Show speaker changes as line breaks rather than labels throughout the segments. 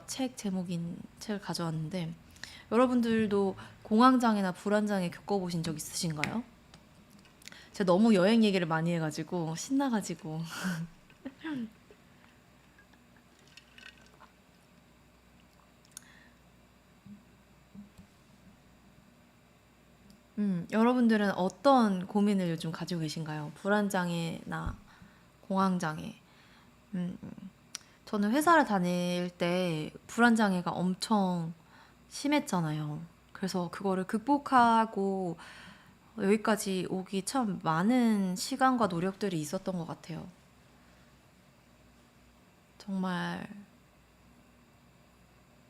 책 제목인 책을 가져왔는데, 여러분들도 공황장애나 불안장애 겪어보신 적 있으신가요? 제가 너무 여행 얘기를 많이 해가지고 신나가지고. 여러분들은 어떤 고민을 요즘 가지고 계신가요? 불안장애나 공황장애. 음, 저는 회사를 다닐 때 불안장애가 엄청 심했잖아요. 그래서 그거를 극복하고 여기까지 오기 참 많은 시간과 노력들이 있었던 것 같아요. 정말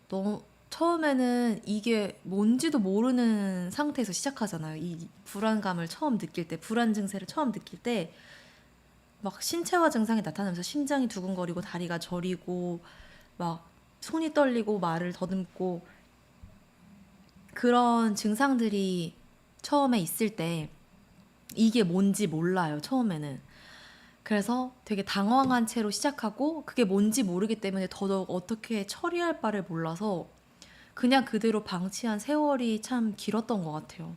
너무 처음에는 이게 뭔지도 모르는 상태에서 시작하잖아요. 이 불안감을 처음 느낄 때, 불안 증세를 처음 느낄 때, 막 신체화 증상이 나타나면서 심장이 두근거리고 다리가 저리고 막 손이 떨리고 말을 더듬고 그런 증상들이 처음에 있을 때 이게 뭔지 몰라요, 처음에는. 그래서 되게 당황한 채로 시작하고 그게 뭔지 모르기 때문에 더더욱 어떻게 처리할 바를 몰라서 그냥 그대로 방치한 세월이 참 길었던 것 같아요.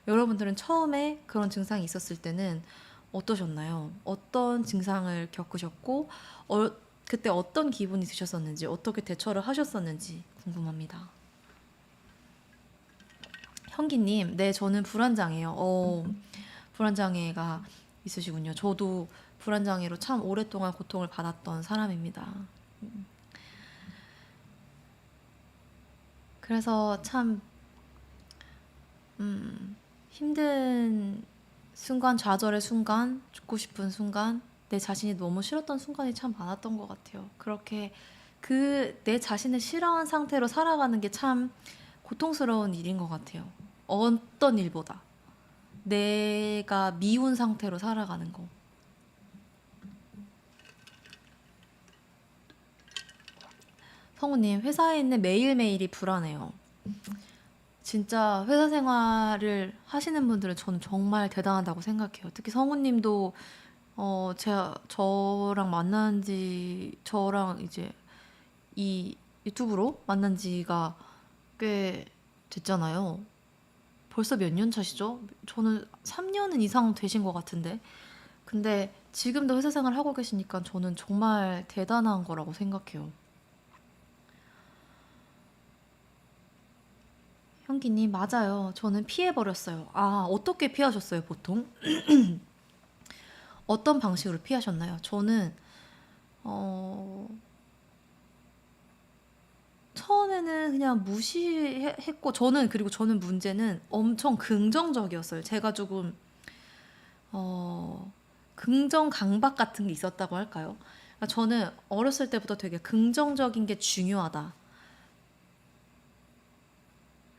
여러분들은 처음에 그런 증상이 있었을 때는 어떠셨나요? 어떤 증상을 겪으셨고, 어, 그때 어떤 기분이 드셨었는지, 어떻게 대처를 하셨었는지 궁금합니다. 현기님, 네, 저는 불안장애요. 불안장애가 있으시군요. 저도 불안장애로 참 오랫동안 고통을 받았던 사람입니다. 그래서 참 힘든 순간, 좌절의 순간, 죽고 싶은 순간, 내 자신이 너무 싫었던 순간이 참 많았던 것 같아요. 그렇게 내 자신을 싫어한 상태로 살아가는 게 참 고통스러운 일인 것 같아요. 어떤 일보다. 내가 미운 상태로 살아가는 거. 성우님, 회사에 있는 매일매일이 불안해요. 진짜 회사 생활을 하시는 분들은 저는 정말 대단하다고 생각해요. 특히 성우님도 저랑 이제 이 유튜브로 만난 지가 꽤 됐잖아요. 벌써 몇 년 차시죠? 저는 3년은 이상 되신 것 같은데. 근데 지금도 회사 생활 하고 계시니까 저는 정말 대단한 거라고 생각해요. 현기님, 맞아요. 저는 피해버렸어요. 아, 어떻게 피하셨어요, 보통? 어떤 방식으로 피하셨나요? 저는, 어, 처음에는 그냥 무시했고, 그리고 저는 문제는 엄청 긍정적이었어요. 제가 조금, 어, 긍정 강박 같은 게 있었다고 할까요? 그러니까 저는 어렸을 때부터 되게 긍정적인 게 중요하다.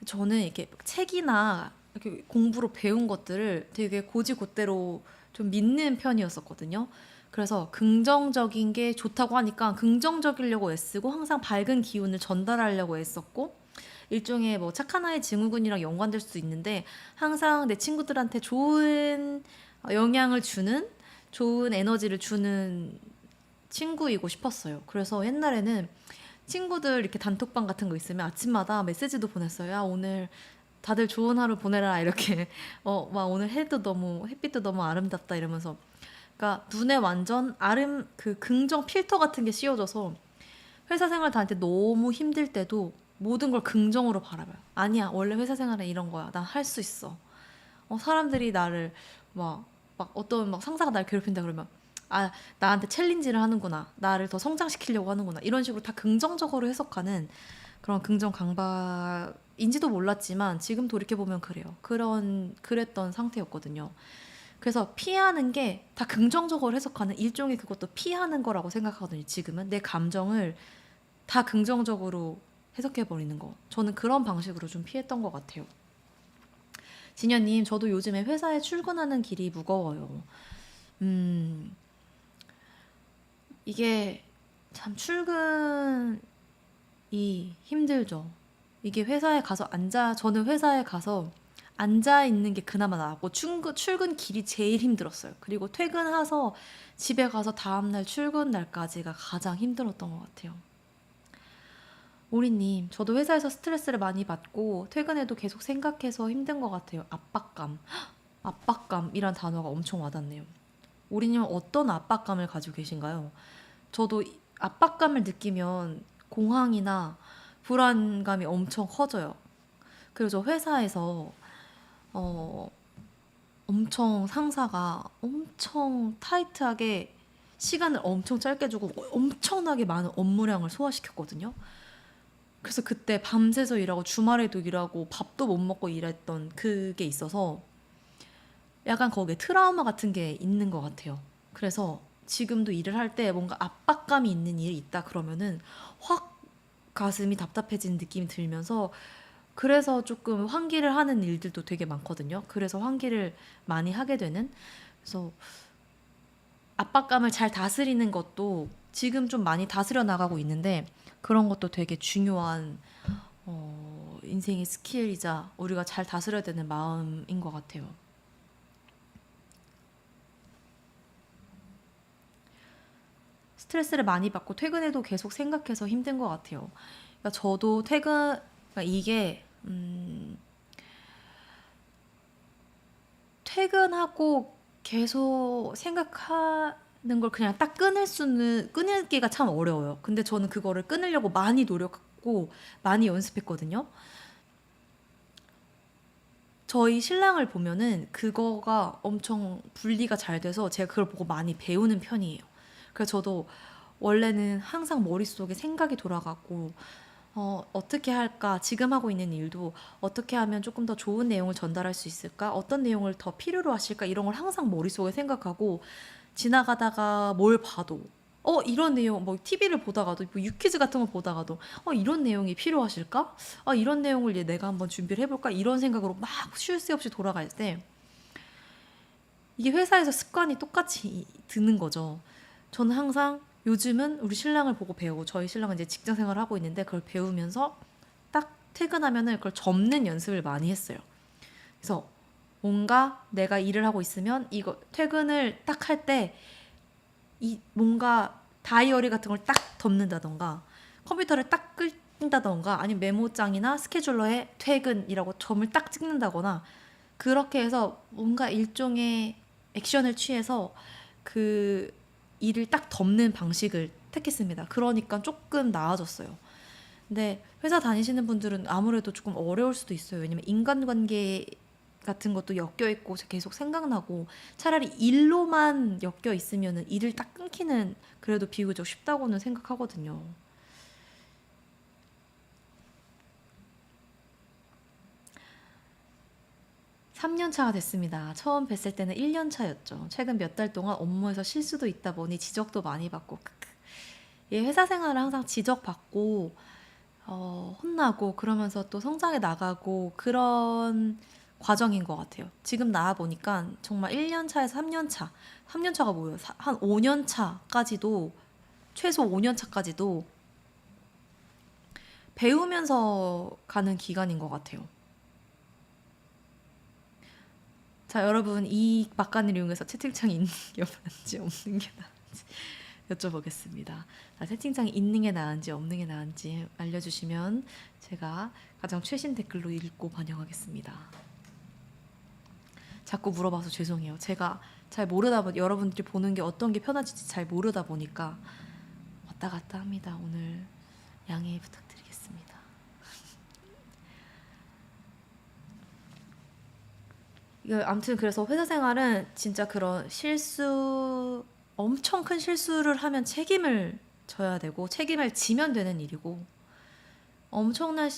저는 이렇게 책이나 이렇게 공부로 배운 것들을 되게 고지고대로 좀 믿는 편이었었거든요. 그래서 긍정적인 게 좋다고 하니까 긍정적이려고 애쓰고 항상 밝은 기운을 전달하려고 애썼고 일종의 뭐 착한 아이 증후군이랑 연관될 수 있는데 항상 내 친구들한테 좋은 영향을 주는 좋은 에너지를 주는 친구이고 싶었어요. 그래서 옛날에는 친구들 이렇게 단톡방 같은 거 있으면 아침마다 메시지도 보냈어요. 야, 오늘 다들 좋은 하루 보내라. 이렇게. 막 오늘 햇빛도 너무 아름답다. 이러면서. 그러니까 눈에 완전 그 긍정 필터 같은 게 씌워져서 회사 생활 다닐 때 너무 힘들 때도 모든 걸 긍정으로 바라봐요. 아니야, 원래 회사 생활은 이런 거야. 난 할 수 있어. 사람들이 나를 막, 어떤 상사가 날 괴롭힌다 그러면 아, 나한테 챌린지를 하는구나. 나를 더 성장시키려고 하는구나. 이런 식으로 다 긍정적으로 해석하는 그런 긍정 강박인지도 몰랐지만 지금 돌이켜보면 그래요. 그랬던 상태였거든요. 그래서 피하는 게 다 긍정적으로 해석하는 일종의 그것도 피하는 거라고 생각하거든요. 지금은 내 감정을 다 긍정적으로 해석해버리는 거. 저는 그런 방식으로 좀 피했던 것 같아요. 진현님, 저도 요즘에 회사에 출근하는 길이 무거워요. 음, 이게 참 출근이 힘들죠. 이게 저는 회사에 가서 앉아 있는 게 그나마 나았고, 출근 길이 제일 힘들었어요. 그리고 퇴근해서 집에 가서 다음날 출근 날까지가 가장 힘들었던 것 같아요. 오리님, 저도 회사에서 스트레스를 많이 받고 퇴근해도 계속 생각해서 힘든 것 같아요. 압박감. 압박감이란 단어가 엄청 와닿네요. 오리님은 어떤 압박감을 가지고 계신가요? 저도 압박감을 느끼면 공황이나 불안감이 엄청 커져요. 그리고 저 회사에서 어, 엄청 상사가 엄청 타이트하게 시간을 엄청 짧게 주고 엄청나게 많은 업무량을 소화시켰거든요. 그래서 그때 밤새서 일하고 주말에도 일하고 밥도 못 먹고 일했던 그게 있어서 약간 거기에 트라우마 같은 게 있는 것 같아요. 그래서 지금도 일을 할 때 뭔가 압박감이 있는 일이 있다 그러면은 확 가슴이 답답해지는 느낌이 들면서 그래서 조금 환기를 하는 일들도 되게 많거든요. 그래서 환기를 많이 하게 되는. 그래서 압박감을 잘 다스리는 것도 지금 좀 많이 다스려 나가고 있는데 그런 것도 되게 중요한 인생의 스킬이자 우리가 잘 다스려야 되는 마음인 것 같아요. 스트레스를 많이 받고 퇴근해도 계속 생각해서 힘든 것 같아요. 그러니까 저도 그러니까 이게 퇴근하고 계속 생각하는 걸 그냥 딱 끊기가 참 어려워요. 근데 저는 그거를 끊으려고 많이 노력했고 많이 연습했거든요. 저희 신랑을 보면은 그거가 엄청 분리가 잘 돼서 제가 그걸 보고 많이 배우는 편이에요. 그래서 저도 원래는 항상 머릿속에 생각이 돌아가고 어떻게 할까? 지금 하고 있는 일도 어떻게 하면 조금 더 좋은 내용을 전달할 수 있을까? 어떤 내용을 더 필요로 하실까? 이런 걸 항상 머릿속에 생각하고 지나가다가 뭘 봐도 이런 내용 뭐 TV를 보다가도 뭐 유퀴즈 같은 거 보다가도 이런 내용이 필요하실까? 이런 내용을 내가 한번 준비를 해볼까? 이런 생각으로 막 쉴 새 없이 돌아갈 때 이게 회사에서 습관이 똑같이 드는 거죠. 저는 항상 요즘은 우리 신랑을 보고 배우고 저희 신랑은 이제 직장 생활을 하고 있는데 그걸 배우면서 딱 퇴근하면은 그걸 접는 연습을 많이 했어요. 그래서 뭔가 내가 일을 하고 있으면 이거 퇴근을 딱 할 때 이 뭔가 다이어리 같은 걸 딱 덮는다던가 컴퓨터를 딱 끈다던가 아니면 메모장이나 스케줄러에 퇴근이라고 점을 딱 찍는다거나 그렇게 해서 뭔가 일종의 액션을 취해서 그 일을 딱 덮는 방식을 택했습니다. 그러니까 조금 나아졌어요. 근데 회사 다니시는 분들은 아무래도 조금 어려울 수도 있어요. 왜냐면 인간관계 같은 것도 엮여 있고 계속 생각나고 차라리 일로만 엮여 있으면 일을 딱 끊기는 그래도 비교적 쉽다고는 생각하거든요. 3년 차가 됐습니다. 처음 뵀을 때는 1년 차였죠. 최근 몇 달 동안 업무에서 실수도 있다 보니 지적도 많이 받고 크크. 이 회사 생활을 항상 지적받고 혼나고 그러면서 또 성장해 나가고 그런 과정인 것 같아요. 지금 나와 보니까 정말 1년 차에서 3년 차, 3년 차가 뭐예요? 한 5년 차까지도 최소 5년 차까지도 배우면서 가는 기간인 것 같아요. 자, 여러분 이 막간을 이용해서 채팅창이 있는 게 나은지 없는 게 나은지 여쭤보겠습니다. 자, 채팅창이 있는 게 나은지 없는 게 나은지 알려주시면 제가 가장 최신 댓글로 읽고 반영하겠습니다. 자꾸 물어봐서 죄송해요. 제가 잘 모르다 보니 여러분들이 보는 게 어떤 게 편하실지 잘 모르다 보니까 왔다 갔다 합니다. 오늘 양해 부탁드리겠습니다. 이거 아무튼 그래서 회사 생활은 진짜 그런 엄청 큰 실수를 하면 책임을 져야 되고 책임을 지면 되는 일이고 엄청난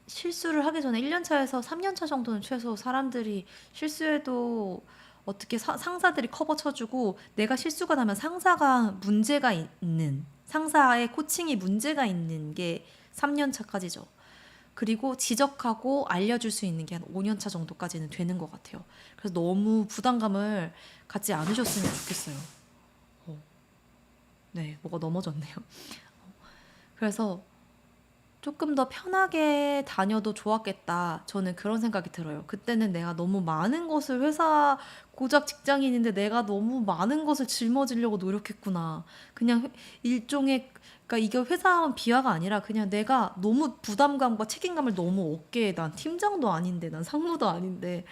실수를 하기 전에 1년 차에서 3년 차 정도는 최소 사람들이 실수해도 어떻게 상사들이 커버 쳐주고 내가 실수가 나면 상사가 문제가 있는 상사의 코칭이 문제가 있는 게 3년 차까지죠. 그리고 지적하고 알려줄 수 있는 게 한 5년 차 정도까지는 되는 것 같아요. 그래서 너무 부담감을 갖지 않으셨으면 좋겠어요. 어, 네, 뭐가 넘어졌네요. 그래서 조금 더 편하게 다녀도 좋았겠다. 저는 그런 생각이 들어요. 그때는 내가 너무 많은 것을 회사 고작 직장인인데 내가 너무 많은 것을 짊어지려고 노력했구나. 그냥 일종의 그러니까 이게 회사원 비하가 아니라 그냥 내가 너무 부담감과 책임감을 너무 얻게 난 팀장도 아닌데 난 상무도 아닌데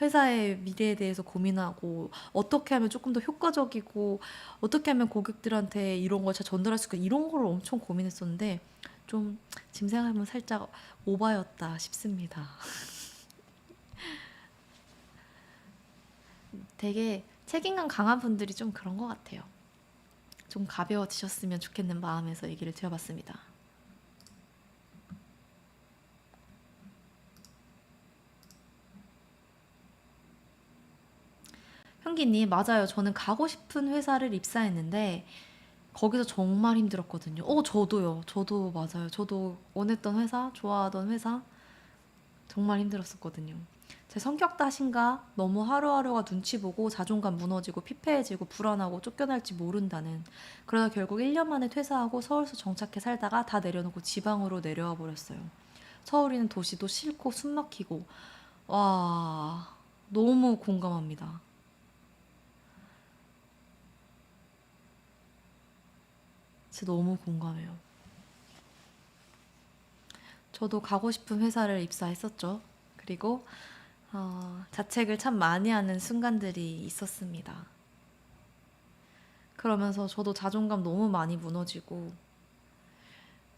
회사의 미래에 대해서 고민하고 어떻게 하면 조금 더 효과적이고 어떻게 하면 고객들한테 이런 걸 잘 전달할 수 있을까 이런 걸 엄청 고민했었는데 좀 지금 생각하면 살짝 오바였다 싶습니다. 되게 책임감 강한 분들이 좀 그런 것 같아요. 좀 가벼워지셨으면 좋겠는 마음에서 얘기를 드려봤습니다. 현기님, 맞아요. 저는 가고 싶은 회사를 입사했는데 거기서 정말 힘들었거든요. 저도요. 저도 맞아요. 저도 원했던 회사, 좋아하던 회사 정말 힘들었었거든요. 제 성격 탓인가? 너무 하루하루가 눈치 보고 자존감 무너지고 피폐해지고 불안하고 쫓겨날지 모른다는. 그러다 결국 1년 만에 퇴사하고 서울서 정착해 살다가 다 내려놓고 지방으로 내려와 버렸어요. 서울이는 도시도 싫고 숨 막히고. 와, 너무 공감합니다. 진짜 너무 공감해요. 저도 가고 싶은 회사를 입사했었죠. 그리고 자책을 참 많이 하는 순간들이 있었습니다. 그러면서 저도 자존감 너무 많이 무너지고.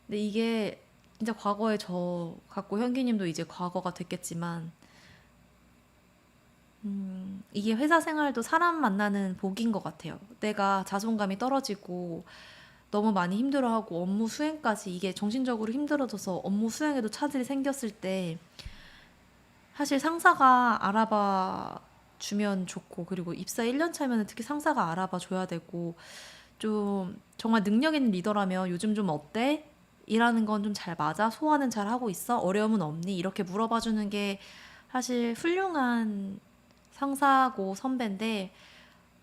근데 이게 진짜 과거의 저 같고 현기님도 이제 과거가 됐겠지만, 이게 회사 생활도 사람 만나는 복인 것 같아요. 내가 자존감이 떨어지고 너무 많이 힘들어하고 업무 수행까지 이게 정신적으로 힘들어져서 업무 수행에도 차질이 생겼을 때 사실 상사가 알아봐 주면 좋고 그리고 입사 1년 차면 특히 상사가 알아봐 줘야 되고 좀 정말 능력 있는 리더라면 요즘 좀 어때? 일하는 건 좀 잘 맞아? 소화는 잘 하고 있어? 어려움은 없니? 이렇게 물어봐 주는 게 사실 훌륭한 상사고 선배인데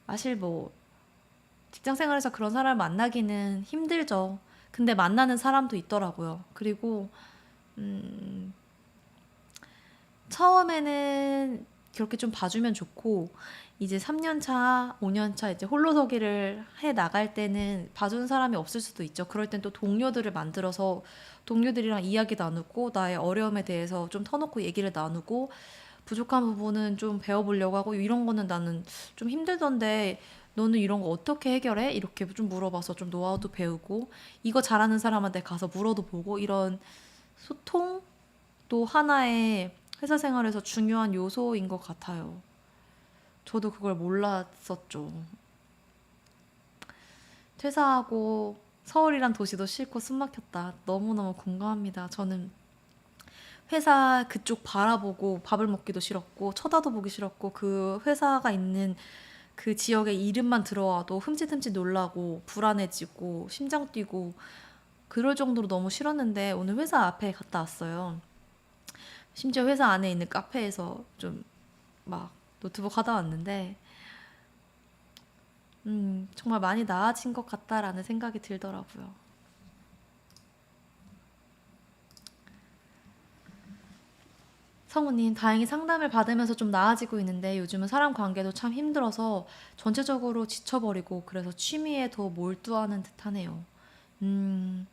사실 뭐 직장 생활에서 그런 사람을 만나기는 힘들죠. 근데 만나는 사람도 있더라고요. 그리고 음, 처음에는 그렇게 좀 봐주면 좋고 이제 3년 차, 5년 차 이제 홀로서기를 해 나갈 때는 봐주는 사람이 없을 수도 있죠. 그럴 땐 또 동료들을 만들어서 동료들이랑 이야기 나누고 나의 어려움에 대해서 좀 터놓고 얘기를 나누고 부족한 부분은 좀 배워보려고 하고 이런 거는 나는 좀 힘들던데 너는 이런 거 어떻게 해결해? 이렇게 좀 물어봐서 좀 노하우도 배우고 이거 잘하는 사람한테 가서 물어도 보고 이런 소통도 하나의 회사 생활에서 중요한 요소인 것 같아요. 저도 그걸 몰랐었죠. 퇴사하고 서울이란 도시도 싫고 숨 막혔다. 너무너무 공감합니다. 저는 회사 그쪽 바라보고 밥을 먹기도 싫었고 쳐다도 보기 싫었고 그 회사가 있는 그 지역의 이름만 들어와도 흠칫흠칫 놀라고 불안해지고 심장 뛰고 그럴 정도로 너무 싫었는데 오늘 회사 앞에 갔다 왔어요. 심지어 회사 안에 있는 카페에서 좀 막 노트북 하다 왔는데 정말 많이 나아진 것 같다라는 생각이 들더라고요. 성우님, 다행히 상담을 받으면서 좀 나아지고 있는데 요즘은 사람 관계도 참 힘들어서 전체적으로 지쳐버리고 그래서 취미에 더 몰두하는 듯하네요. 음,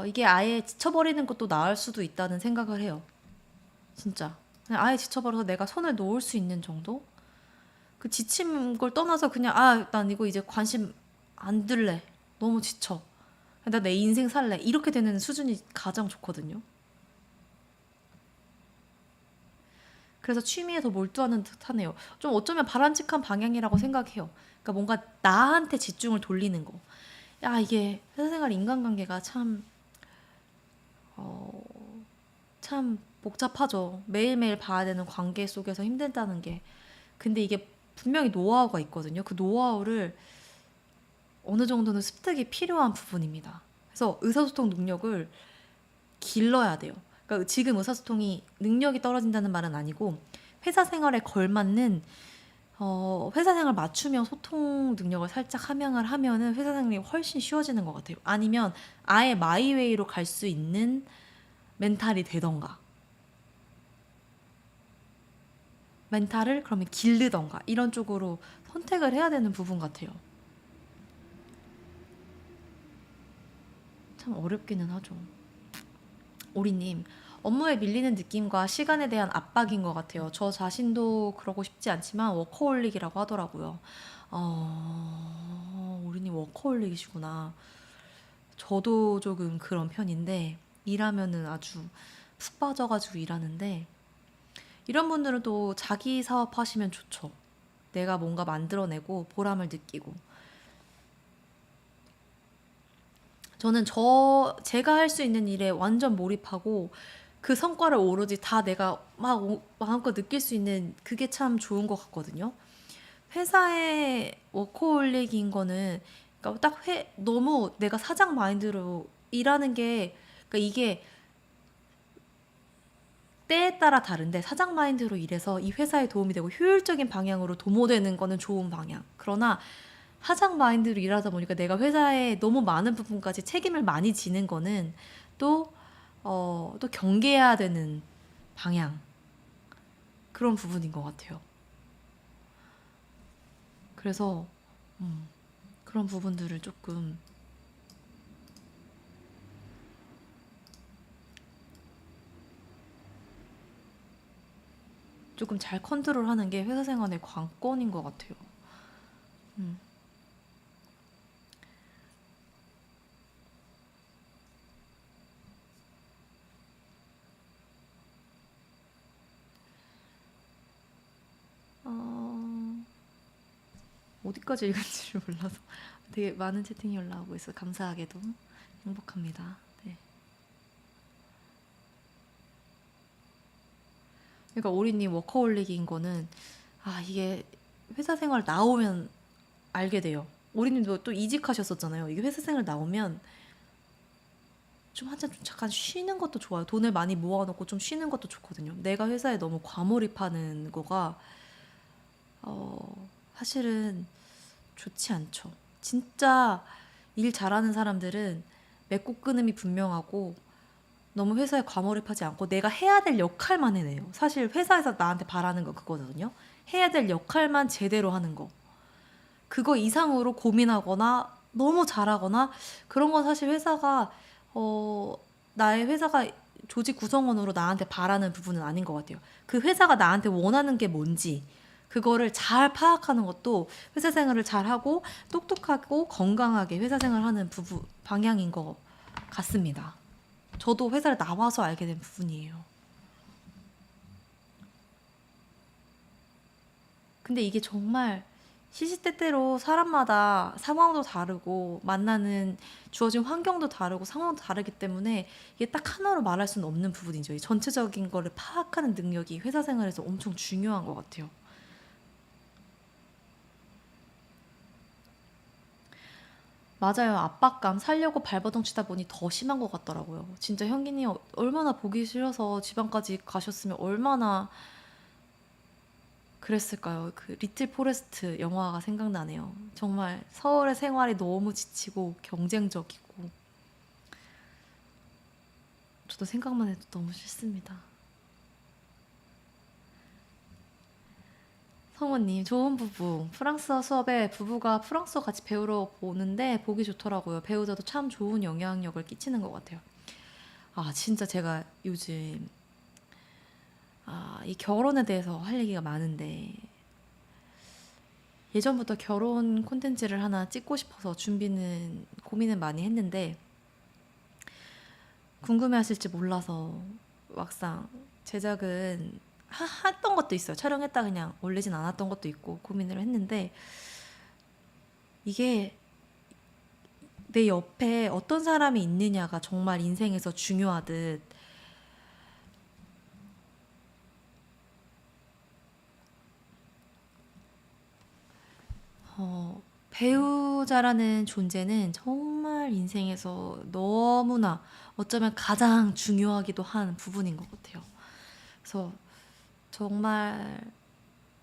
이게 아예 지쳐버리는 것도 나을 수도 있다는 생각을 해요. 진짜. 그냥 아예 지쳐버려서 내가 손을 놓을 수 있는 정도? 그 지친 걸 떠나서 그냥 난 이거 이제 관심 안 들래. 너무 지쳐. 나 내 인생 살래. 이렇게 되는 수준이 가장 좋거든요. 그래서 취미에 더 몰두하는 듯하네요. 좀 어쩌면 바람직한 방향이라고 생각해요. 그러니까 뭔가 나한테 집중을 돌리는 거. 야, 이게 회사 생활 인간관계가 어, 참 복잡하죠. 매일매일 봐야 되는 관계 속에서 힘들다는 게. 근데 이게 분명히 노하우가 있거든요. 그 노하우를 어느 정도는 습득이 필요한 부분입니다. 그래서 의사소통 능력을 길러야 돼요. 그러니까 지금 의사소통이 능력이 떨어진다는 말은 아니고 회사 생활에 걸맞는 회사 생활 맞춤형 소통 능력을 살짝 함양을 하면은 회사 생활이 훨씬 쉬워지는 것 같아요. 아니면 아예 마이웨이로 갈 수 있는 멘탈이 되던가, 멘탈을 그러면 기르던가, 이런 쪽으로 선택을 해야 되는 부분 같아요. 참 어렵기는 하죠. 오리님, 업무에 밀리는 느낌과 시간에 대한 압박인 것 같아요. 저 자신도 그러고 싶지 않지만 워커홀릭이라고 하더라고요. 오리님 워커홀릭이시구나. 저도 조금 그런 편인데, 일하면은 아주 푹 빠져가지고 일하는데, 이런 분들은 또 자기 사업 하시면 좋죠. 내가 뭔가 만들어내고 보람을 느끼고. 저는 제가 할 수 있는 일에 완전 몰입하고 그 성과를 오로지 다 내가 막 마음껏 느낄 수 있는 그게 참 좋은 것 같거든요. 회사의 워커홀릭인 거는 그러니까 너무 내가 사장 마인드로 일하는 게 그러니까 이게 때에 따라 다른데 사장 마인드로 일해서 이 회사에 도움이 되고 효율적인 방향으로 도모되는 거는 좋은 방향. 그러나 사장 마인드로 일하다 보니까 내가 회사에 너무 많은 부분까지 책임을 많이 지는 거는 또, 또 경계해야 되는 방향. 그런 부분인 것 같아요. 그래서, 그런 부분들을 조금 잘 컨트롤하는 게 회사 생활의 관건인 것 같아요. 음. 어, 어디까지 읽은지를 몰라서 되게 많은 채팅이 올라오고 있어. 감사하게도 행복합니다. 네. 그러니까 오리님 워커홀릭인 거는 이게 회사 생활 나오면 알게 돼요. 오리님도 또 이직하셨었잖아요. 이게 회사 생활 나오면 좀 한참 좀 잠깐 쉬는 것도 좋아요. 돈을 많이 모아놓고 좀 쉬는 것도 좋거든요. 내가 회사에 너무 과몰입하는 거가 사실은 좋지 않죠. 진짜 일 잘하는 사람들은 맺고 끊음이 분명하고 너무 회사에 과몰입하지 않고 내가 해야 될 역할만 해내요. 사실 회사에서 나한테 바라는 거 그거거든요. 해야 될 역할만 제대로 하는 거. 그거 이상으로 고민하거나 너무 잘하거나 그런 건 사실 어, 나의 회사가 조직 구성원으로 나한테 바라는 부분은 아닌 것 같아요. 그 회사가 나한테 원하는 게 뭔지 그거를 잘 파악하는 것도 회사 생활을 잘하고 똑똑하고 건강하게 회사 생활하는 방향인 것 같습니다. 저도 회사를 나와서 알게 된 부분이에요. 근데 이게 정말 시시때때로 사람마다 상황도 다르고 만나는 주어진 환경도 다르고 상황도 다르기 때문에 이게 딱 하나로 말할 수는 없는 부분이죠. 이 전체적인 거를 파악하는 능력이 회사 생활에서 엄청 중요한 것 같아요. 맞아요. 압박감 살려고 발버둥 치다 보니 더 심한 것 같더라고요. 진짜 현기님 얼마나 보기 싫어서 지방까지 가셨으면 얼마나 그랬을까요? 그 리틀 포레스트 영화가 생각나네요. 정말 서울의 생활이 너무 지치고 경쟁적이고 저도 생각만 해도 너무 싫습니다. 성우님, 좋은 부부. 프랑스어 수업에 부부가 프랑스어 같이 배우러 보는데 보기 좋더라고요. 배우자도 참 좋은 영향력을 끼치는 것 같아요. 진짜 제가 요즘 이 결혼에 대해서 할 얘기가 많은데 예전부터 결혼 콘텐츠를 하나 찍고 싶어서 고민은 많이 했는데 궁금해하실지 몰라서 막상 제작은 했던 것도 있어요. 촬영했다 그냥 올리진 않았던 것도 있고 고민을 했는데 이게 내 옆에 어떤 사람이 있느냐가 정말 인생에서 중요하듯 배우자라는 존재는 정말 인생에서 너무나 어쩌면 가장 중요하기도 한 부분인 것 같아요. 그래서 정말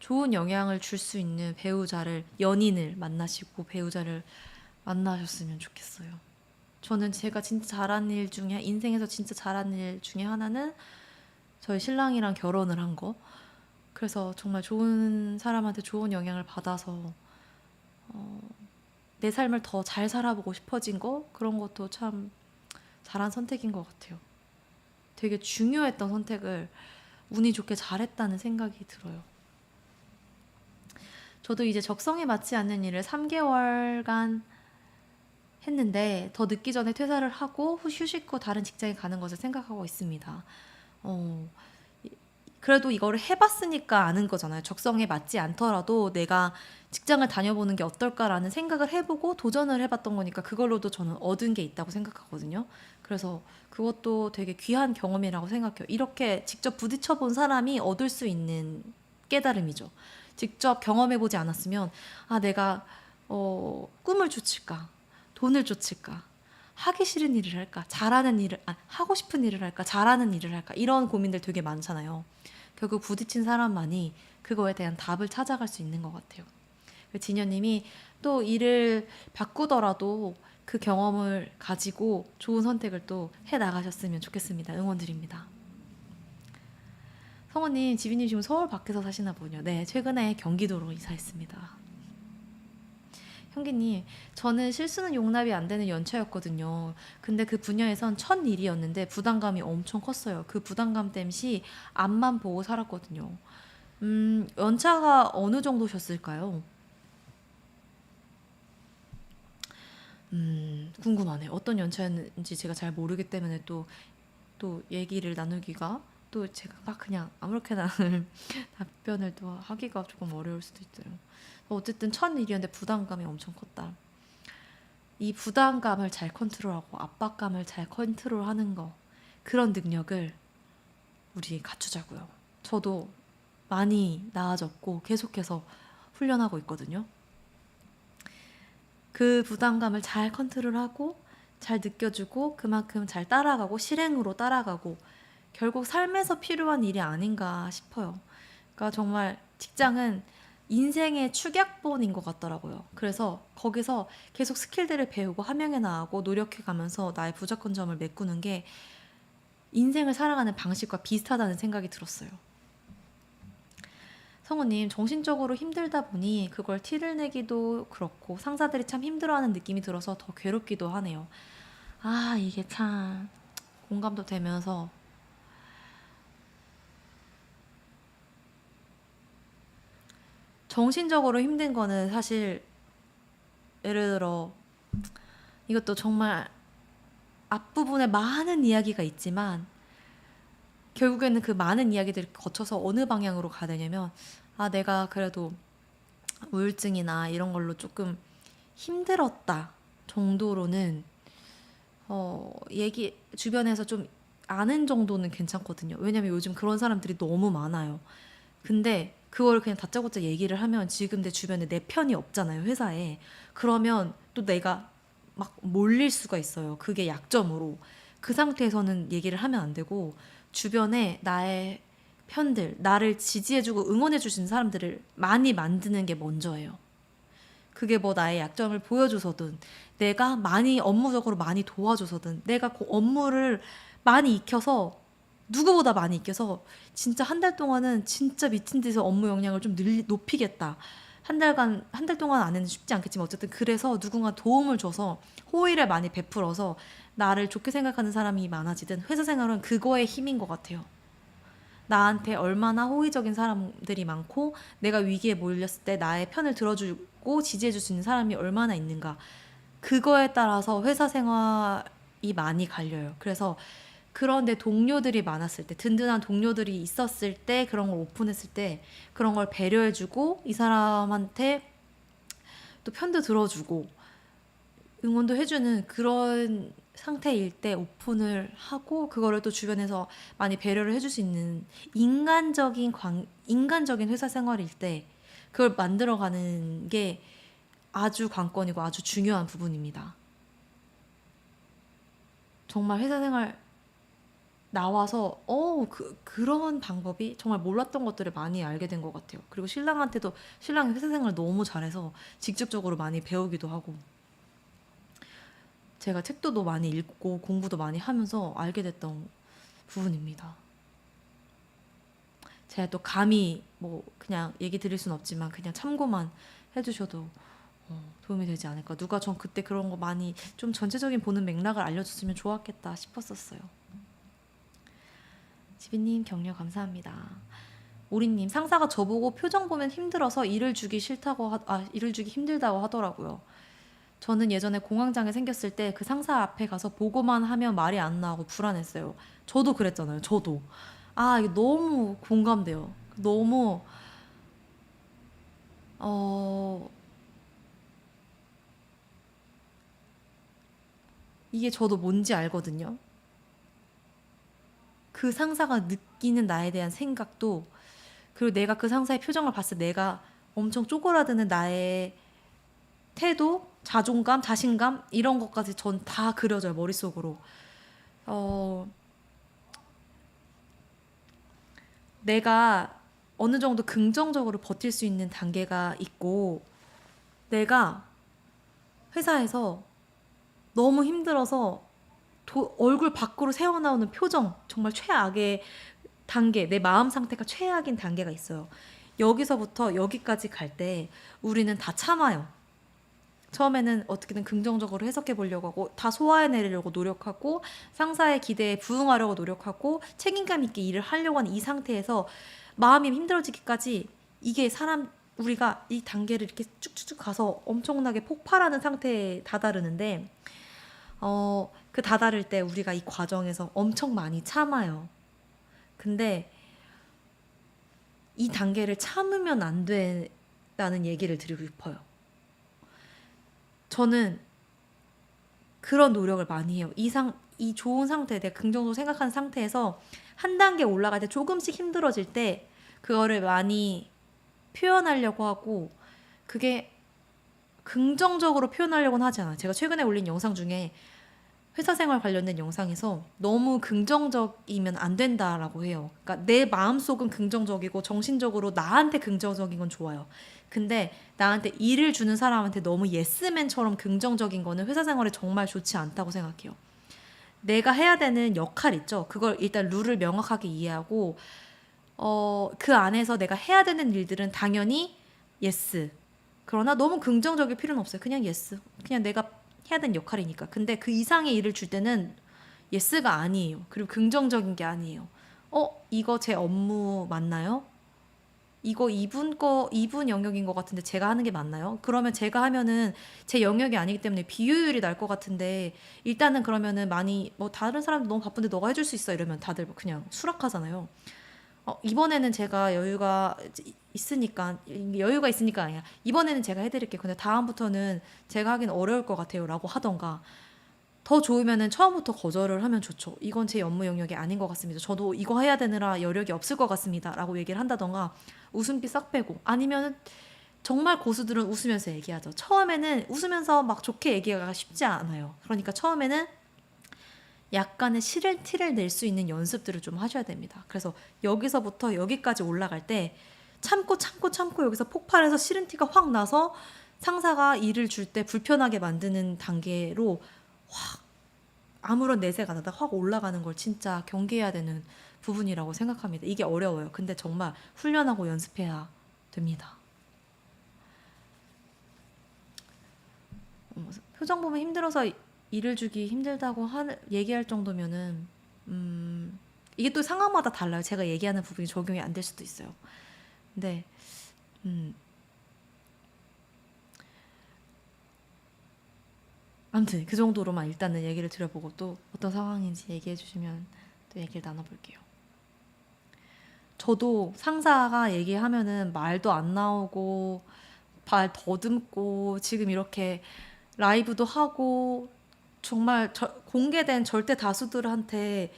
좋은 영향을 줄 수 있는 연인을 만나시고 배우자를 만나셨으면 좋겠어요. 저는 제가 진짜 잘한 일 중에, 인생에서 진짜 잘한 일 중에 하나는 저희 신랑이랑 결혼을 한 거. 그래서 정말 좋은 사람한테 좋은 영향을 받아서 내 삶을 더 잘 살아보고 싶어진 거, 그런 것도 참 잘한 선택인 것 같아요. 되게 중요했던 선택을 운이 좋게 잘했다는 생각이 들어요. 저도 이제 적성에 맞지 않는 일을 3개월간 했는데 더 늦기 전에 퇴사를 하고 휴식 후 다른 직장에 가는 것을 생각하고 있습니다. 어, 그래도 이거를 해봤으니까 아는 거잖아요. 적성에 맞지 않더라도 내가 직장을 다녀보는 게 어떨까라는 생각을 해보고 도전을 해봤던 거니까 그걸로도 저는 얻은 게 있다고 생각하거든요. 그래서 그것도 되게 귀한 경험이라고 생각해요. 이렇게 직접 부딪혀 본 사람이 얻을 수 있는 깨달음이죠. 직접 경험해보지 않았으면 내가 꿈을 쫓을까? 돈을 쫓을까? 하기 싫은 일을 할까? 하고 싶은 일을 할까? 잘하는 일을 할까? 이런 고민들 되게 많잖아요. 결국 부딪힌 사람만이 그거에 대한 답을 찾아갈 수 있는 것 같아요. 진여님이 또 일을 바꾸더라도 그 경험을 가지고 좋은 선택을 또 해 나가셨으면 좋겠습니다. 응원드립니다. 성우님, 지비님 지금 서울 밖에서 사시나 보군요. 네, 최근에 경기도로 이사했습니다. 형기님, 저는 실수는 용납이 안 되는 연차였거든요. 근데 그 분야에선 첫 일이었는데 부담감이 엄청 컸어요. 그 부담감 땜시 앞만 보고 살았거든요. 연차가 어느 정도셨을까요? 궁금하네요. 어떤 연차였는지 제가 잘 모르기 때문에 또 얘기를 나누기가 또 제가 막 그냥 아무렇게나 답변을 또 하기가 조금 어려울 수도 있어요. 어쨌든 첫 일이었는데 부담감이 엄청 컸다. 이 부담감을 잘 컨트롤하고 압박감을 잘 컨트롤하는 거, 그런 능력을 우리 갖추자고요. 저도 많이 나아졌고 계속해서 훈련하고 있거든요. 그 부담감을 잘 컨트롤하고 잘 느껴주고 그만큼 잘 따라가고 실행으로 따라가고 결국 삶에서 필요한 일이 아닌가 싶어요. 그러니까 정말 직장은 인생의 축약본인 것 같더라고요. 그래서 거기서 계속 스킬들을 배우고 함양해 나가고 노력해 가면서 나의 부족한 점을 메꾸는 게 인생을 살아가는 방식과 비슷하다는 생각이 들었어요. 성우님, 정신적으로 힘들다 보니 그걸 티를 내기도 그렇고 상사들이 참 힘들어하는 느낌이 들어서 더 괴롭기도 하네요. 이게 참 공감도 되면서 정신적으로 힘든 거는 사실 예를 들어 이것도 정말 앞부분에 많은 이야기가 있지만 결국에는 그 많은 이야기들을 거쳐서 어느 방향으로 가야 되냐면 내가 그래도 우울증이나 이런 걸로 조금 힘들었다 정도로는 얘기 주변에서 좀 아는 정도는 괜찮거든요. 왜냐면 요즘 그런 사람들이 너무 많아요. 근데 그걸 그냥 다짜고짜 얘기를 하면 지금 내 주변에 내 편이 없잖아요, 회사에. 그러면 또 내가 막 몰릴 수가 있어요. 그게 약점으로. 그 상태에서는 얘기를 하면 안 되고 주변에 나의 편들, 나를 지지해주고 응원해주시는 사람들을 많이 만드는 게 먼저예요. 그게 뭐 나의 약점을 보여줘서든 내가 많이 업무적으로 많이 도와줘서든 내가 그 업무를 많이 익혀서 누구보다 많이 익혀서 진짜 한 달 동안은 진짜 미친 듯이 업무 역량을 좀 높이겠다. 한 달 동안 안에는 쉽지 않겠지만 어쨌든 그래서 누군가 도움을 줘서 호의를 많이 베풀어서 나를 좋게 생각하는 사람이 많아지든 회사 생활은 그거의 힘인 것 같아요. 나한테 얼마나 호의적인 사람들이 많고 내가 위기에 몰렸을 때 나의 편을 들어주고 지지해줄 수 있는 사람이 얼마나 있는가. 그거에 따라서 회사 생활이 많이 갈려요. 그래서 그런데 동료들이 많았을 때 든든한 동료들이 있었을 때 그런 걸 오픈했을 때 그런 걸 배려해주고 이 사람한테 또 편도 들어주고 응원도 해주는 그런 상태일 때 오픈을 하고 그거를 또 주변에서 많이 배려를 해줄 수 있는 인간적인 회사 생활일 때 그걸 만들어가는 게 아주 관건이고 아주 중요한 부분입니다. 정말 회사 생활 나와서 그런 방법이 정말 몰랐던 것들을 많이 알게 된 것 같아요. 그리고 신랑한테도 신랑이 회사 생활을 너무 잘해서 직접적으로 많이 배우기도 하고 제가 책도 더 많이 읽고 공부도 많이 하면서 알게 됐던 부분입니다. 제가 또 감히 뭐 그냥 얘기 드릴 순 없지만 그냥 참고만 해주셔도 도움이 되지 않을까. 누가 전 그때 그런 거 많이 좀 전체적인 보는 맥락을 알려줬으면 좋았겠다 싶었었어요. 지비님 격려 감사합니다. 오리님 상사가 저보고 표정 보면 힘들어서 일을 주기 힘들다고 하더라고요. 저는 예전에 공황장애 생겼을 때 그 상사 앞에 가서 보고만 하면 말이 안 나오고 불안했어요. 저도 그랬잖아요. 저도. 이게 너무 공감돼요. 너무 이게 저도 뭔지 알거든요. 그 상사가 느끼는 나에 대한 생각도 그리고 내가 그 상사의 표정을 봤을 때 내가 엄청 쪼그라드는 나의 태도, 자존감, 자신감 이런 것까지 전 다 그려져요 머릿속으로. 내가 어느 정도 긍정적으로 버틸 수 있는 단계가 있고 내가 회사에서 너무 힘들어서 얼굴 밖으로 새어나오는 표정 정말 최악의 단계 내 마음 상태가 최악인 단계가 있어요. 여기서부터 여기까지 갈 때 우리는 다 참아요. 처음에는 어떻게든 긍정적으로 해석해 보려고 하고 다 소화해내려고 노력하고 상사의 기대에 부응하려고 노력하고 책임감 있게 일을 하려고 하는 이 상태에서 마음이 힘들어지기까지 이게 우리가 이 단계를 이렇게 쭉쭉쭉 가서 엄청나게 폭발하는 상태에 다다르는데 그 다다를 때 우리가 이 과정에서 엄청 많이 참아요. 근데 이 단계를 참으면 안 된다는 얘기를 드리고 싶어요. 저는 그런 노력을 많이 해요. 이 좋은 상태, 내가 긍정적으로 생각하는 상태에서 한 단계 올라갈 때 조금씩 힘들어질 때 그거를 많이 표현하려고 하고 그게 긍정적으로 표현하려고는 하지 않아요. 제가 최근에 올린 영상 중에 회사 생활 관련된 영상에서 너무 긍정적이면 안 된다라고 해요. 그러니까 내 마음속은 긍정적이고 정신적으로 나한테 긍정적인 건 좋아요. 근데 나한테 일을 주는 사람한테 너무 예스맨처럼 긍정적인 거는 회사 생활에 정말 좋지 않다고 생각해요. 내가 해야 되는 역할 있죠. 그걸 일단 룰을 명확하게 이해하고 그 안에서 내가 해야 되는 일들은 당연히 예스. 그러나 너무 긍정적일 필요는 없어요. 그냥 예스. 그냥 내가 해야 되는 역할이니까. 근데 그 이상의 일을 줄 때는 예스가 아니에요. 그리고 긍정적인 게 아니에요. 이거 제 업무 맞나요? 이거 이분 영역인 것 같은데 제가 하는 게 맞나요? 그러면 제가 하면은 제 영역이 아니기 때문에 비효율이 날 것 같은데 일단은 그러면은 많이 뭐 다른 사람도 너무 바쁜데 너가 해줄 수 있어 이러면 다들 그냥 수락하잖아요. 이번에는 제가 여유가 있으니까 아니야. 이번에는 제가 해드릴게요. 근데 다음부터는 제가 하긴 어려울 것 같아요. 라고 하던가. 더 좋으면은 처음부터 거절을 하면 좋죠. 이건 제 업무 영역이 아닌 것 같습니다. 저도 이거 해야 되느라 여력이 없을 것 같습니다. 라고 얘기를 한다던가 웃음기 싹 빼고 아니면은 정말 고수들은 웃으면서 얘기하죠. 처음에는 웃으면서 막 좋게 얘기하기가 쉽지 않아요. 그러니까 처음에는 약간의 실을 티를 낼 수 있는 연습들을 좀 하셔야 됩니다. 그래서 여기서부터 여기까지 올라갈 때 참고 여기서 폭발해서 싫은 티가 확 나서 상사가 일을 줄 때 불편하게 만드는 단계로 확 아무런 내색 안 하다 확 올라가는 걸 진짜 경계해야 되는 부분이라고 생각합니다. 이게 어려워요. 근데 정말 훈련하고 연습해야 됩니다. 표정 보면 힘들어서 일을 주기 힘들다고 얘기할 정도면은 이게 또 상황마다 달라요. 제가 얘기하는 부분이 적용이 안 될 수도 있어요. 근데 아무튼 그 정도로만 일단은 얘기를 드려보고 또 어떤 상황인지 얘기해 주시면 또 얘기를 나눠볼게요. 저도 상사가 얘기하면은 말도 안 나오고 발 더듬고 지금 이렇게 라이브도 하고 정말 공개된 절대 다수들한테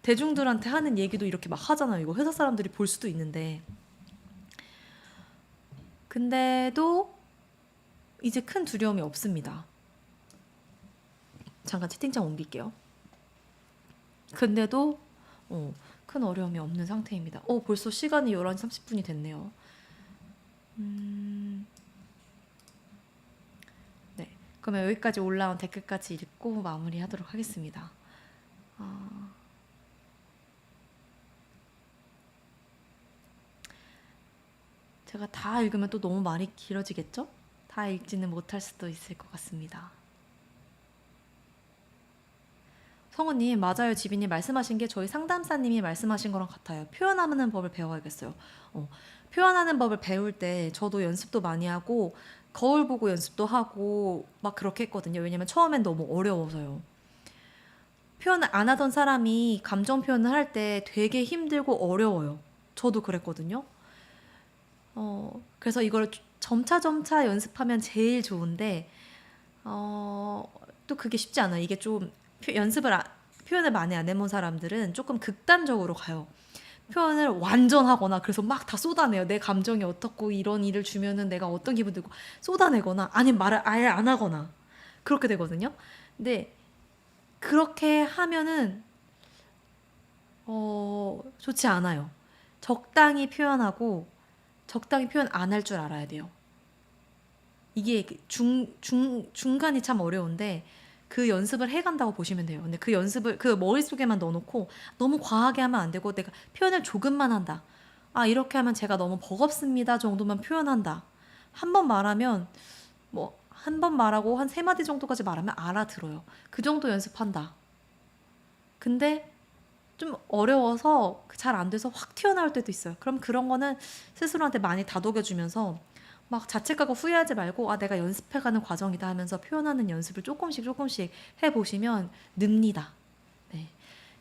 대중들한테 하는 얘기도 이렇게 막 하잖아요. 이거 회사 사람들이 볼 수도 있는데 근데도 이제 큰 두려움이 없습니다. 잠깐 채팅창 옮길게요. 근데도 큰 어려움이 없는 상태입니다. 벌써 시간이 11시 30분이 됐네요. 네. 그러면 여기까지 올라온 댓글까지 읽고 마무리하도록 하겠습니다. 제가 다 읽으면 또 너무 말이 길어지겠죠? 다 읽지는 못할 수도 있을 것 같습니다. 성우님, 맞아요. 지빈님 말씀하신 게 저희 상담사님이 말씀하신 거랑 같아요. 표현하는 법을 배워야겠어요. 표현하는 법을 배울 때 저도 연습도 많이 하고 거울 보고 연습도 하고 막 그렇게 했거든요. 왜냐면 처음엔 너무 어려워서요. 표현을 안 하던 사람이 감정 표현을 할 때 되게 힘들고 어려워요. 저도 그랬거든요. 그래서 이걸 점차 연습하면 제일 좋은데 또 그게 쉽지 않아요. 이게 좀 표현을 많이 안 해본 사람들은 조금 극단적으로 가요. 표현을 완전 하거나 그래서 막 다 쏟아내요. 내 감정이 어떻고 이런 일을 주면은 내가 어떤 기분 들고 쏟아내거나 아니면 말을 아예 안 하거나 그렇게 되거든요. 근데 그렇게 하면은 좋지 않아요. 적당히 표현하고 적당히 표현 안 할 줄 알아야 돼요. 이게 중간이 참 어려운데 그 연습을 해간다고 보시면 돼요. 근데 그 연습을 그 머릿속에만 넣어놓고 너무 과하게 하면 안 되고 내가 표현을 조금만 한다. 이렇게 하면 제가 너무 버겁습니다 정도만 표현한다. 한 번 말하면 한 번 말하고 한 세 마디 정도까지 말하면 알아들어요. 그 정도 연습한다. 근데 좀 어려워서 잘 안 돼서 확 튀어나올 때도 있어요. 그럼 그런 거는 스스로한테 많이 다독여주면서 막 자책하고 후회하지 말고 내가 연습해가는 과정이다 하면서 표현하는 연습을 조금씩 해보시면 늡니다. 네.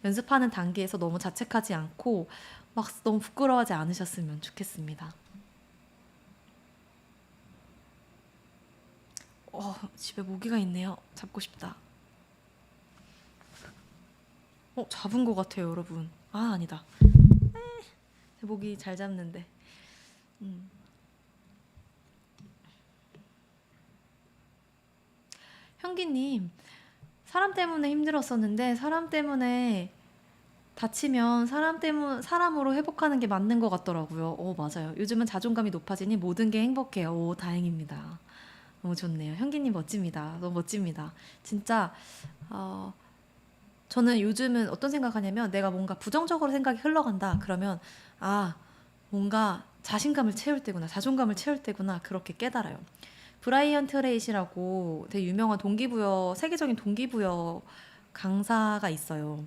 연습하는 단계에서 너무 자책하지 않고 막 너무 부끄러워하지 않으셨으면 좋겠습니다. 집에 모기가 있네요. 잡고 싶다. 잡은 것 같아요, 여러분. 아니다. 모기 잘 잡는데. 현기님, 사람 때문에 힘들었었는데 사람 때문에 다치면 사람으로 회복하는 게 맞는 것 같더라고요. 맞아요. 요즘은 자존감이 높아지니 모든 게 행복해요. 다행입니다. 너무 좋네요. 현기님 멋집니다. 너무 멋집니다. 진짜 저는 요즘은 어떤 생각하냐면 내가 뭔가 부정적으로 생각이 흘러간다. 그러면 뭔가 자신감을 채울 때구나. 자존감을 채울 때구나. 그렇게 깨달아요. 브라이언 트레이시라고 되게 유명한 세계적인 동기부여 강사가 있어요.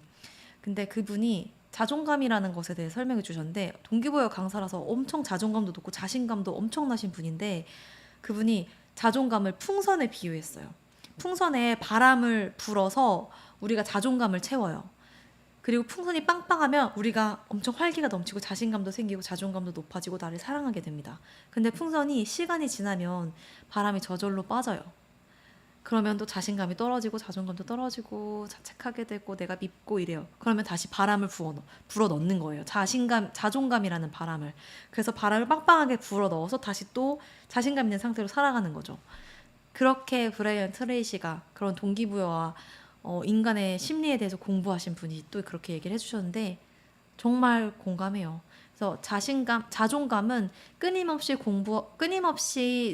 근데 그분이 자존감이라는 것에 대해 설명해 주셨는데 동기부여 강사라서 엄청 자존감도 높고 자신감도 엄청나신 분인데 그분이 자존감을 풍선에 비유했어요. 풍선에 바람을 불어서 우리가 자존감을 채워요. 그리고 풍선이 빵빵하면 우리가 엄청 활기가 넘치고 자신감도 생기고 자존감도 높아지고 나를 사랑하게 됩니다. 근데 풍선이 시간이 지나면 바람이 저절로 빠져요. 그러면 또 자신감이 떨어지고 자존감도 떨어지고 자책하게 되고 내가 밉고 이래요. 그러면 다시 바람을 불어 넣는 거예요. 자존감이라는 바람을. 그래서 바람을 빵빵하게 불어 넣어서 다시 또 자신감 있는 상태로 살아가는 거죠. 그렇게 브라이언 트레이시가 그런 동기부여와 인간의 심리에 대해서 공부하신 분이 또 그렇게 얘기를 해주셨는데 정말 공감해요. 그래서 자존감은 끊임없이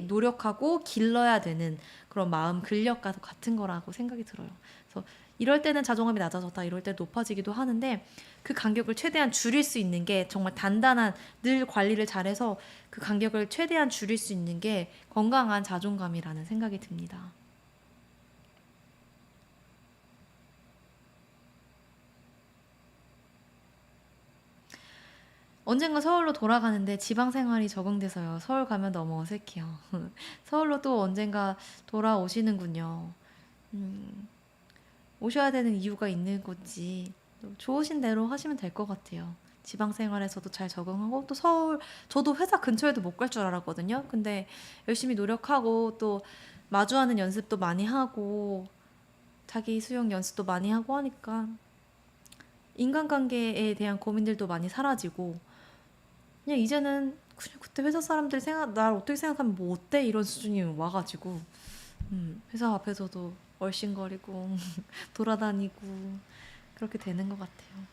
노력하고 길러야 되는 그런 마음 근력과 같은 거라고 생각이 들어요. 그래서 이럴 때는 자존감이 낮아졌다, 이럴 때 높아지기도 하는데 그 간격을 최대한 줄일 수 있는 게 정말 단단한 늘 관리를 잘해서 그 간격을 최대한 줄일 수 있는 게 건강한 자존감이라는 생각이 듭니다. 언젠가 서울로 돌아가는데 지방 생활이 적응돼서요. 서울 가면 너무 어색해요. 서울로 또 언젠가 돌아오시는군요. 오셔야 되는 이유가 있는 거지. 좋으신 대로 하시면 될 것 같아요. 지방 생활에서도 잘 적응하고 또 저도 회사 근처에도 못 갈 줄 알았거든요. 근데 열심히 노력하고 또 마주하는 연습도 많이 하고 자기 수용 연습도 많이 하고 하니까 인간관계에 대한 고민들도 많이 사라지고 그냥 이제는 그냥 그때 회사 사람들이 날 어떻게 생각하면 뭐 어때 이런 수준이 와가지고 회사 앞에서도 얼씬거리고 돌아다니고 그렇게 되는 것 같아요.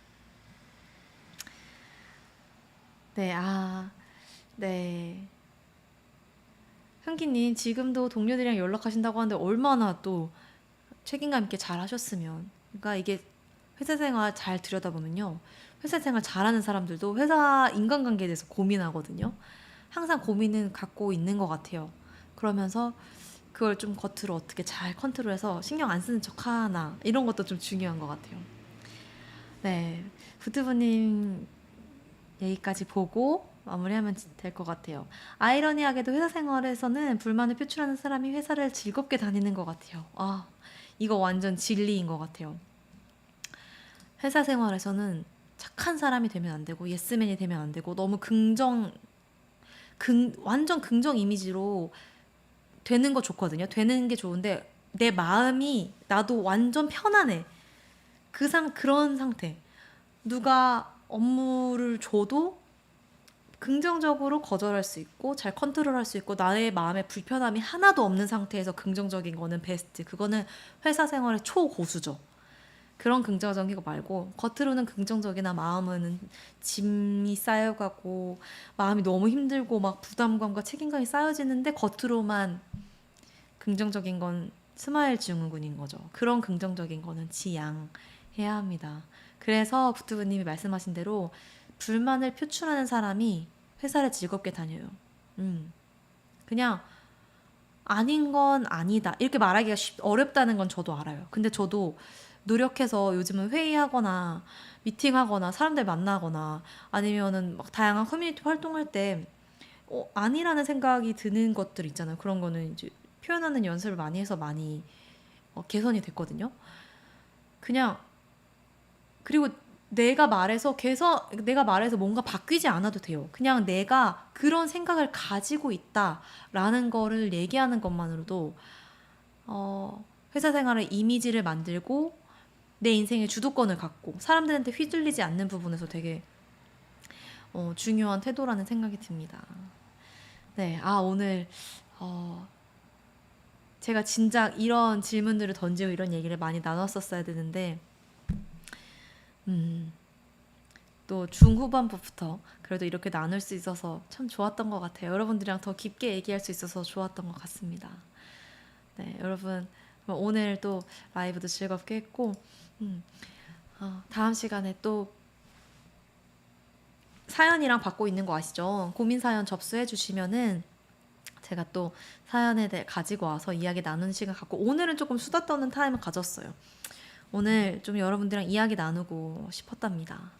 네, 네. 흥기님, 지금도 동료들이랑 연락하신다고 하는데 얼마나 또 책임감 있게 잘 하셨으면. 그러니까 이게 회사 생활 잘 들여다보면요. 회사 생활 잘하는 사람들도 회사 인간관계에 대해서 고민하거든요. 항상 고민은 갖고 있는 것 같아요. 그러면서 그걸 좀 겉으로 어떻게 잘 컨트롤해서 신경 안 쓰는 척 하나. 이런 것도 좀 중요한 것 같아요. 네. 부트부님 얘기까지 보고 마무리하면 될 것 같아요. 아이러니하게도 회사 생활에서는 불만을 표출하는 사람이 회사를 즐겁게 다니는 것 같아요. 이거 완전 진리인 것 같아요. 회사 생활에서는 착한 사람이 되면 안 되고 예스맨이 되면 안 되고 너무 완전 긍정 이미지로 되는 거 좋거든요. 되는 게 좋은데 내 마음이 나도 완전 편안해. 그런 상태. 누가 업무를 줘도 긍정적으로 거절할 수 있고 잘 컨트롤할 수 있고 나의 마음에 불편함이 하나도 없는 상태에서 긍정적인 거는 베스트. 그거는 회사 생활의 초고수죠. 그런 긍정적인 거 말고 겉으로는 긍정적이나 마음은 짐이 쌓여가고 마음이 너무 힘들고 막 부담감과 책임감이 쌓여지는데 겉으로만 긍정적인 건 스마일 증후군인 거죠. 그런 긍정적인 거는 지양해야 합니다. 그래서 부트브님이 말씀하신 대로 불만을 표출하는 사람이 회사를 즐겁게 다녀요. 그냥 아닌 건 아니다. 이렇게 말하기가 어렵다는 건 저도 알아요. 근데 저도 노력해서 요즘은 회의하거나 미팅하거나 사람들 만나거나 아니면은 막 다양한 커뮤니티 활동할 때 아니라는 생각이 드는 것들 있잖아요. 그런 거는 이제 표현하는 연습을 많이 해서 많이 개선이 됐거든요. 그냥 그리고 내가 말해서 뭔가 바뀌지 않아도 돼요. 그냥 내가 그런 생각을 가지고 있다라는 거를 얘기하는 것만으로도 회사 생활의 이미지를 만들고 내 인생의 주도권을 갖고 사람들한테 휘둘리지 않는 부분에서 되게 중요한 태도라는 생각이 듭니다. 네, 오늘 제가 진작 이런 질문들을 던지고 이런 얘기를 많이 나눴었어야 되는데 또 중후반부부터 그래도 이렇게 나눌 수 있어서 참 좋았던 것 같아요. 여러분들이랑 더 깊게 얘기할 수 있어서 좋았던 것 같습니다. 네, 여러분 오늘 또 라이브도 즐겁게 했고 다음 시간에 또 사연이랑 받고 있는 거 아시죠? 고민 사연 접수해 주시면은 제가 또 사연에 대해 가지고 와서 이야기 나누는 시간 갖고 오늘은 조금 수다 떠는 타임을 가졌어요. 오늘 좀 여러분들이랑 이야기 나누고 싶었답니다.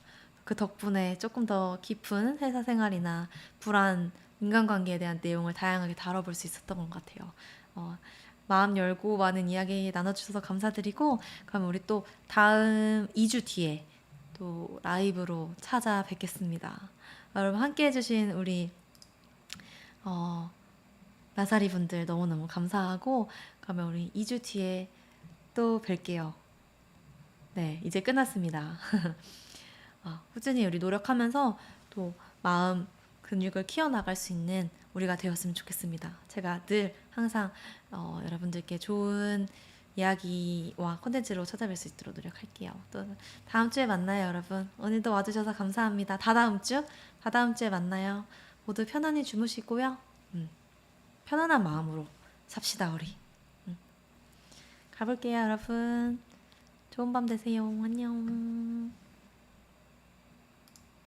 그 덕분에 조금 더 깊은 회사 생활이나 불안, 인간관계에 대한 내용을 다양하게 다뤄볼 수 있었던 것 같아요. 마음 열고 많은 이야기 나눠주셔서 감사드리고 그럼 우리 또 다음 2주 뒤에 또 라이브로 찾아뵙겠습니다. 여러분 함께 해주신 우리 나사리 분들 너무너무 감사하고 그러면 우리 2주 뒤에 또 뵐게요. 네, 이제 끝났습니다. 꾸준히 우리 노력하면서 또 마음 근육을 키워나갈 수 있는 우리가 되었으면 좋겠습니다. 제가 늘 항상 여러분들께 좋은 이야기와 콘텐츠로 찾아뵐 수 있도록 노력할게요. 또 다음 주에 만나요, 여러분. 오늘도 와주셔서 감사합니다. 다다음 주에 만나요. 모두 편안히 주무시고요. 편안한 마음으로 삽시다, 우리. 가볼게요, 여러분. 좋은 밤 되세요. 안녕.